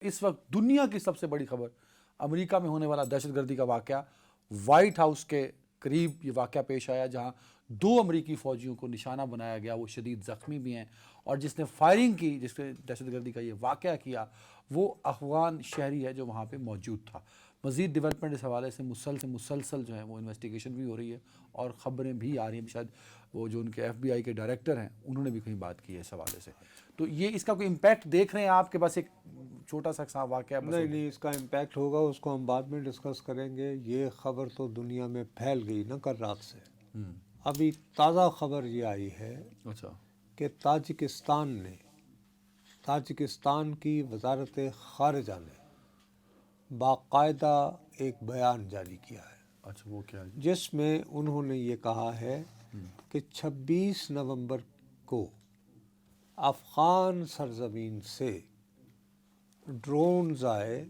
اس وقت دنیا کی سب سے بڑی خبر امریکہ میں ہونے والا دہشت گردی کا واقعہ، وائٹ ہاؤس کے قریب یہ واقعہ پیش آیا جہاں 2 امریکی فوجیوں کو نشانہ بنایا گیا، وہ شدید زخمی بھی ہیں، اور جس نے فائرنگ کی، جس نے دہشت گردی کا یہ واقعہ کیا، وہ افغان شہری ہے جو وہاں پہ موجود تھا۔ مزید ڈیولپمنٹ اس حوالے سے مسلسل جو ہے وہ انویسٹیگیشن بھی ہو رہی ہے اور خبریں بھی آ رہی ہیں، شاید وہ جو ان کے ایف بی آئی کے ڈائریکٹر ہیں انہوں نے بھی کہیں بات کی ہے اس حوالے سے۔ تو یہ اس کا کوئی امپیکٹ دیکھ رہے ہیں آپ کے پاس؟ ایک چھوٹا سا واقعہ بس نہیں اس کا امپیکٹ ہوگا، اس کو ہم بعد میں ڈسکس کریں گے۔ یہ خبر تو دنیا میں پھیل گئی نا کل رات سے۔ ابھی تازہ خبر یہ آئی ہے اچھا کہ تاجکستان کی وزارت خارجہ نے باقاعدہ ایک بیان جاری کیا ہے، اچھا، وہ کیا ہے؟ جس میں انہوں نے یہ کہا ہے کہ 26 نومبر کو افغان سرزمین سے ڈرونز آئے،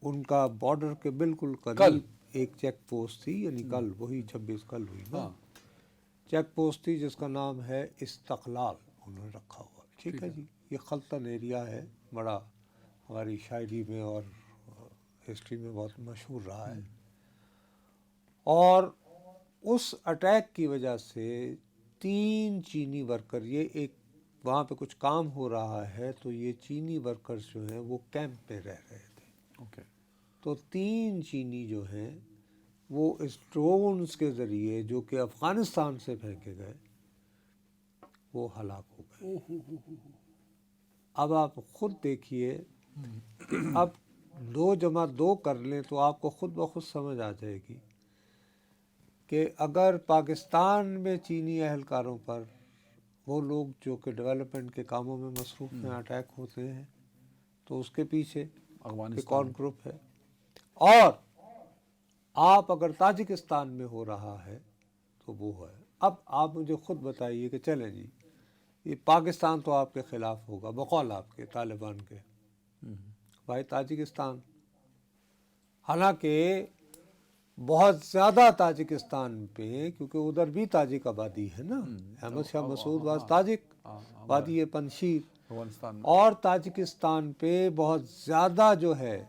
ان کا بارڈر کے بالکل قریب ایک چیک پوسٹ تھی، یعنی کل وہی 26 کل ہوئی نا، چیک پوسٹ تھی جس کا نام ہے استقلال، انہوں نے رکھا ہوا۔ ٹھیک ہے جی، یہ خلطن ایریا ہے، بڑا ہماری شاعری میں اور ہسٹری میں بہت مشہور رہا ہے۔ اور اس اٹیک کی وجہ سے 3 چینی ورکر، یہ ایک وہاں پہ کچھ کام ہو رہا ہے، تو یہ چینی ورکرز جو ہیں وہ کیمپ پہ رہ رہے تھے، اوکے، تو 3 چینی جو ہیں وہ اس ڈرونز کے ذریعے جو کہ افغانستان سے پھینکے گئے وہ ہلاک ہو گئے۔ اب آپ خود دیکھیے کہ اب 2 جمع 2 کر لیں تو آپ کو خود بخود سمجھ آ جائے گی کہ اگر پاکستان میں چینی اہلکاروں پر، وہ لوگ جو کہ ڈیولپمنٹ کے کاموں میں مصروف ہیں، اٹیک ہوتے ہیں تو اس کے پیچھے ایک اور گروپ ہے، اور آپ اگر تاجکستان میں ہو رہا ہے تو وہ ہے۔ اب آپ مجھے خود بتائیے کہ چلیں جی، یہ پاکستان تو آپ کے خلاف ہوگا بقول آپ کے طالبان کے، بھائی تاجکستان، حالانکہ بہت زیادہ تاجکستان پہ، کیونکہ ادھر بھی تاجک آبادی ہے نا، احمد شاہ مسعود واز تاجک، وادی پنشیر، افغانستان میں، اور تاجکستان پہ بہت زیادہ جو ہے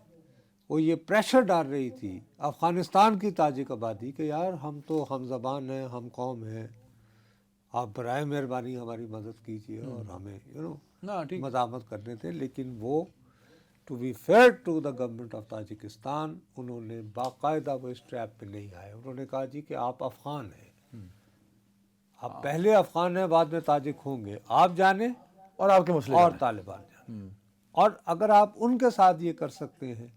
وہ یہ پریشر ڈال رہی تھی افغانستان کی تاجک آبادی کہ یار ہم تو ہم زبان ہیں، ہم قوم ہیں، آپ برائے مہربانی ہماری مدد کیجیے اور ہمیں مزاحمت کرنے تھے۔ لیکن وہ to be fair to the government of Tajikistan, انہوں نے باقاعدہ وہ اس ٹریپ پہ نہیں آئے، انہوں نے کہا جی کہ آپ افغان ہیں، آپ پہلے افغان ہیں بعد میں تاجک ہوں گے، آپ جانیں اور آپ کے مسئلے اور طالبان جانیں، اور اگر آپ ان کے ساتھ یہ کر سکتے ہیں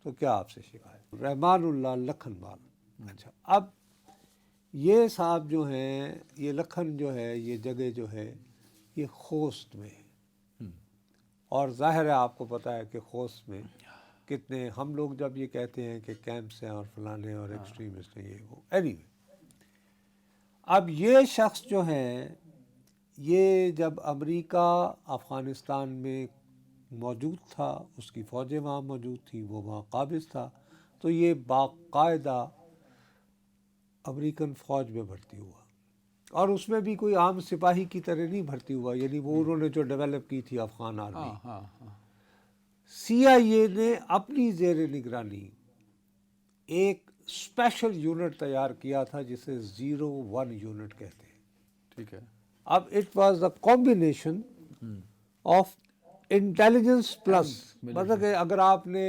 تو کیا آپ سے شکایت۔ رحمان اللہ لکھن بال، اچھا اب یہ صاحب جو ہیں، یہ لکھن جو ہے، یہ جگہ جو ہے یہ خوست میں ہے، اور ظاہر ہے آپ کو پتہ ہے کہ خوست میں کتنے، ہم لوگ جب یہ کہتے ہیں کہ کیمپس ہیں اور فلانے اور ایکسٹریمسٹ ہیں یہ وہ، اینی وے، اب یہ شخص جو ہیں، یہ جب امریکہ افغانستان میں موجود تھا، اس کی فوجیں وہاں موجود تھی، وہ وہاں قابض تھا، تو یہ باقاعدہ امریکن فوج میں بھرتی ہوا، اور اس میں بھی کوئی عام سپاہی کی طرح نہیں بھرتی ہوا، یعنی وہ انہوں نے جو ڈیولپ کی تھی افغان آرمی، سی آئی اے نے اپنی زیر نگرانی ایک اسپیشل یونٹ تیار کیا تھا جسے 01 یونٹ کہتے ہیں۔ ٹھیک ہے، اب it was the combination of intelligence plus, مطلب کہ اگر آپ نے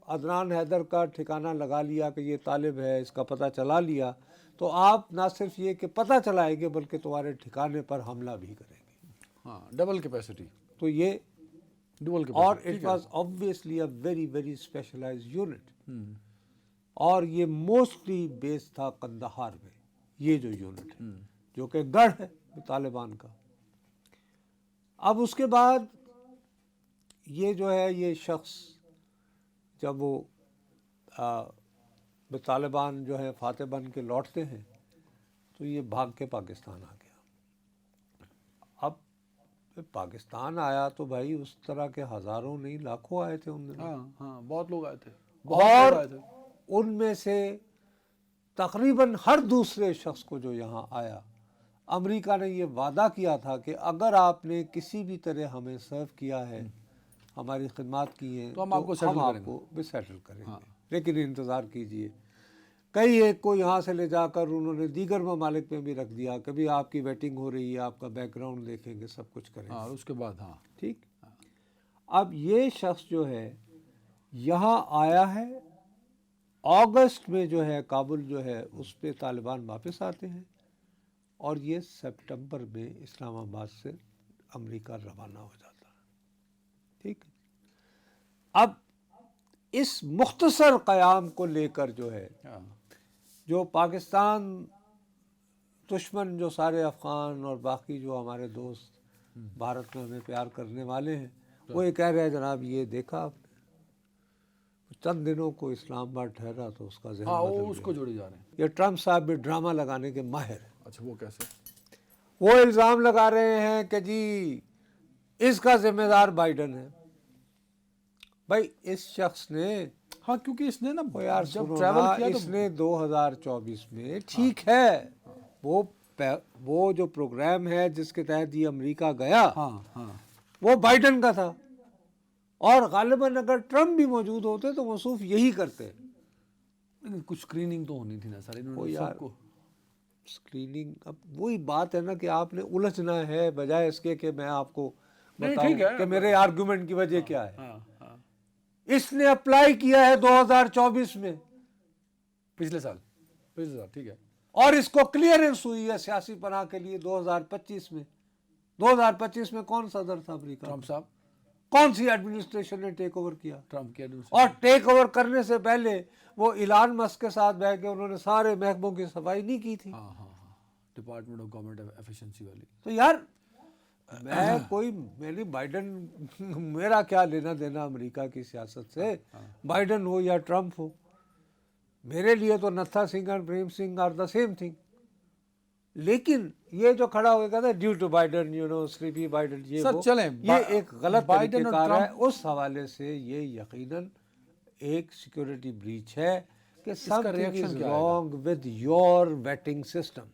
عدنان حیدر کا ٹھکانہ لگا لیا کہ یہ طالب ہے، اس کا پتہ چلا لیا، تو آپ نہ صرف یہ کہ پتہ چلائیں گے بلکہ تمہارے ٹھکانے پر حملہ بھی کریں گے۔ ہاں، ڈبل کیپیسٹی، تو یہ ڈبل اور capacity, it was obviously a very very specialized unit، اور یہ موسٹلی بیس تھا قندہار میں، یہ جو یونٹ ہے جو کہ گڑھ ہے طالبان کا۔ اب اس کے بعد یہ جو ہے، یہ شخص جب وہ طالبان جو ہے فاتح بن کے لوٹتے ہیں تو یہ بھاگ کے پاکستان آ گیا۔ اب پاکستان آیا تو بھائی اس طرح کے ہزاروں نہیں لاکھوں آئے تھے ان دنوں، ہاں بہت لوگ آئے تھے، اور ان میں سے تقریباً ہر دوسرے شخص کو جو یہاں آیا، امریکہ نے یہ وعدہ کیا تھا کہ اگر آپ نے کسی بھی طرح ہمیں سرو کیا ہے ہماری خدمات کی ہیں تو ہم آپ کو settle ہم آپ کریں گے۔ کو بھی سیٹل کریں گے، لیکن انتظار کیجئے۔ کئی ایک کو یہاں سے لے جا کر انہوں نے دیگر ممالک میں بھی رکھ دیا، کبھی آپ کی ویٹنگ ہو رہی ہے، آپ کا بیک گراؤنڈ دیکھیں گے، سب کچھ کریں گے، ہاں، اس کے بعد ہاں ٹھیک۔ اب یہ شخص جو ہے یہاں آیا ہے، اگست میں جو ہے کابل جو ہے اس پہ طالبان واپس آتے ہیں، اور یہ سپٹمبر میں اسلام آباد سے امریکہ روانہ ہو جاتا ہے، ٹھیک۔ اب اس مختصر قیام کو لے کر جو ہے ہاں، جو پاکستان دشمن جو سارے افغان اور باقی جو ہمارے دوست بھارت میں ہمیں پیار کرنے والے ہیں، وہ یہ کہہ رہے ہیں جناب یہ دیکھا آپ نے، چند دنوں کو اسلام آباد ٹھہرا تو اس کا ذہن ہاں، بدل وہ اس گیا۔ کو جوڑے جا رہے ہیں۔ یہ ٹرمپ صاحب بھی ڈرامہ لگانے کے ماہر ہیں۔ اچھا، وہ کیسے؟ وہ الزام لگا رہے ہیں کہ جی اس کا ذمہ دار بائیڈن ہے۔ بھائی اس شخص نے، ہاں، کیونکہ اس نے نا وہ یار جب سنو ٹریول نا، کیا تو اس نے 2024 میں، ٹھیک ہے وہ جو پروگرام ہے جس کے تحت یہ امریکہ گیا ہاں ہاں وہ بائیڈن کا تھا، اور غالباً اگر ٹرمپ بھی موجود ہوتے تو موصوف یہی کرتے۔ لیکن کچھ اسکریننگ تو ہونی تھی نا سر، انہوں وہ نے یار سب کو۔ اسکریننگ، اب وہی بات ہے نا کہ آپ نے الجھنا ہے بجائے اس کے کہ میں آپ کو نہیں، بتاؤں ٹھیک ہے۔ کہ میرے آرگومنٹ کی وجہ کیا ہے۔ ہاں ہاں، اس نے اپلائی کیا ہے 2024 میں، پچھلے سال ٹھیک ہے۔ اور اس کو کلیئرنس ہوئی ہے سیاسی پناہ کے لیے 2025 میں۔ 2025 میں کون صدر تھا امریکہ؟ ٹرمپ صاحب، کون سی ایڈمنسٹریشن نے ٹیک اوور کیا؟ ٹرمپ کے اور ٹیک اوور کرنے سے پہلے وہ ایلان مسک کے ساتھ بیٹھ کے انہوں نے سارے محکموں کی صفائی نہیں کی تھی۔ ہاں ہاں ہاں، ڈپارٹمنٹ آف گورنمنٹ ایفیشنسی والی۔ تو یار میں نے بائیڈن، میرا کیا لینا دینا امریکہ کی سیاست سے، بائیڈن ہو یا ٹرمپ ہو، میرے لیے تو نتھا سنگھ اور Prem Singh are the same thing. لیکن یہ جو کھڑا ہو گیا تھا due to Biden, sleepy Biden, sir چلیں، یہ ایک غلط بائیڈن طریقہ اور کار ہے۔ ٹرمپ، اس حوالے سے یہ یقیناً ایک سیکورٹی بریچ ہے کہ کا something reaction is کیا آئے گا؟ wrong with your vetting system۔